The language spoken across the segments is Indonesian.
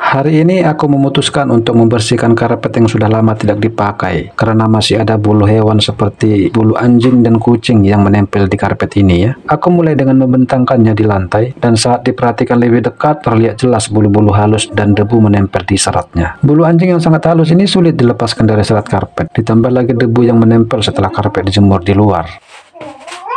Hari ini aku memutuskan untuk membersihkan karpet yang sudah lama tidak dipakai karena masih ada bulu hewan seperti bulu anjing dan kucing yang menempel di karpet ini ya. Aku mulai dengan membentangkannya di lantai dan saat diperhatikan lebih dekat terlihat jelas bulu-bulu halus dan debu menempel di seratnya. Bulu anjing yang sangat halus ini sulit dilepaskan dari serat karpet, ditambah lagi debu yang menempel setelah karpet dijemur di luar.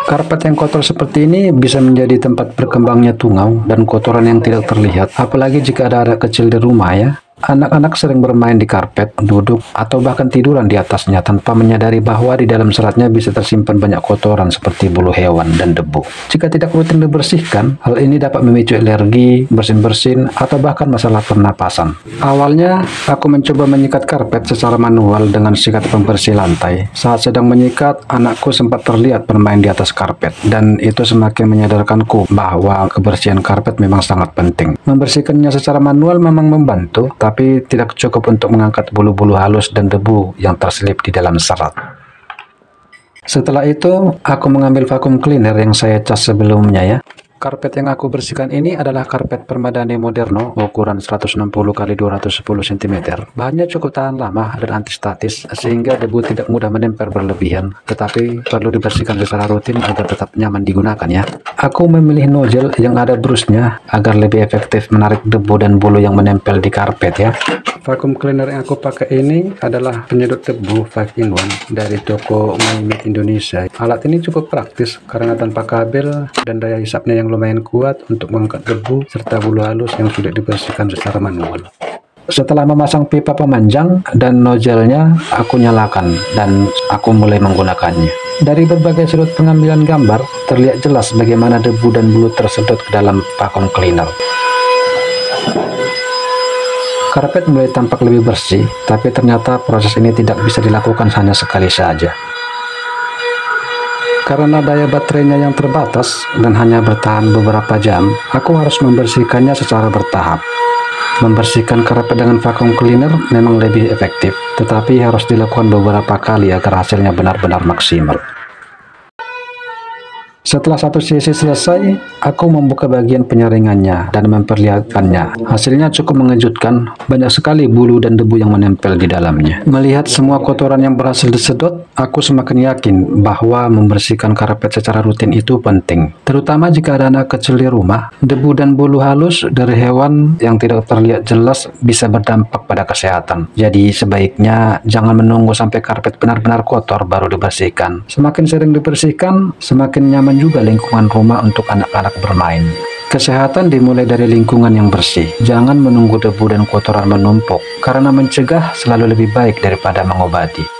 Karpet yang kotor seperti ini bisa menjadi tempat berkembangnya tungau dan kotoran yang tidak terlihat, apalagi jika ada anak kecil di rumah ya. Anak-anak sering bermain di karpet, duduk, atau bahkan tiduran di atasnya tanpa menyadari bahwa di dalam seratnya bisa tersimpan banyak kotoran seperti bulu hewan dan debu. Jika tidak rutin dibersihkan, hal ini dapat memicu alergi, bersin-bersin, atau bahkan masalah pernapasan. Awalnya, aku mencoba menyikat karpet secara manual dengan sikat pembersih lantai. Saat sedang menyikat, anakku sempat terlihat bermain di atas karpet, dan itu semakin menyadarkanku bahwa kebersihan karpet memang sangat penting. Membersihkannya secara manual memang membantu, tapi tidak cukup untuk mengangkat bulu-bulu halus dan debu yang terselip di dalam serat. Setelah itu, aku mengambil vacuum cleaner yang saya cas sebelumnya ya. Karpet yang aku bersihkan ini adalah karpet Permadani Moderno ukuran 160 x 210 cm. Bahannya cukup tahan lama dan antistatis sehingga debu tidak mudah menempel berlebihan, tetapi perlu dibersihkan secara rutin agar tetap nyaman digunakan ya. Aku memilih nozzle yang ada brusnya agar lebih efektif menarik debu dan bulu yang menempel di karpet ya. Vacuum cleaner yang aku pakai ini adalah penyedot debu 5-in-1 dari toko MyMade Indonesia. Alat ini cukup praktis karena tanpa kabel dan daya hisapnya yang lumayan kuat untuk mengangkat debu serta bulu halus yang sudah dibersihkan secara manual. Setelah memasang pipa pemanjang dan nozzle-nya, aku nyalakan dan aku mulai menggunakannya. Dari berbagai sudut pengambilan gambar, terlihat jelas bagaimana debu dan bulu tersedot ke dalam vacuum cleaner. Karpet mulai tampak lebih bersih, tapi ternyata proses ini tidak bisa dilakukan hanya sekali saja. Karena daya baterainya yang terbatas dan hanya bertahan beberapa jam, aku harus membersihkannya secara bertahap. Membersihkan karpet dengan vacuum cleaner memang lebih efektif, tetapi harus dilakukan beberapa kali agar hasilnya benar-benar maksimal. Setelah satu sesi selesai, aku membuka bagian penyaringannya dan memperlihatkannya. Hasilnya cukup mengejutkan, banyak sekali bulu dan debu yang menempel di dalamnya. Melihat semua kotoran yang berhasil disedot, aku semakin yakin bahwa membersihkan karpet secara rutin itu penting. Terutama jika ada anak kecil di rumah, debu dan bulu halus dari hewan yang tidak terlihat jelas bisa berdampak pada kesehatan. Jadi sebaiknya jangan menunggu sampai karpet benar-benar kotor baru dibersihkan. Semakin sering dibersihkan, semakin nyaman juga lingkungan rumah untuk anak-anak bermain. Kesehatan dimulai dari lingkungan yang bersih. Jangan menunggu debu dan kotoran menumpuk, karena mencegah selalu lebih baik daripada mengobati.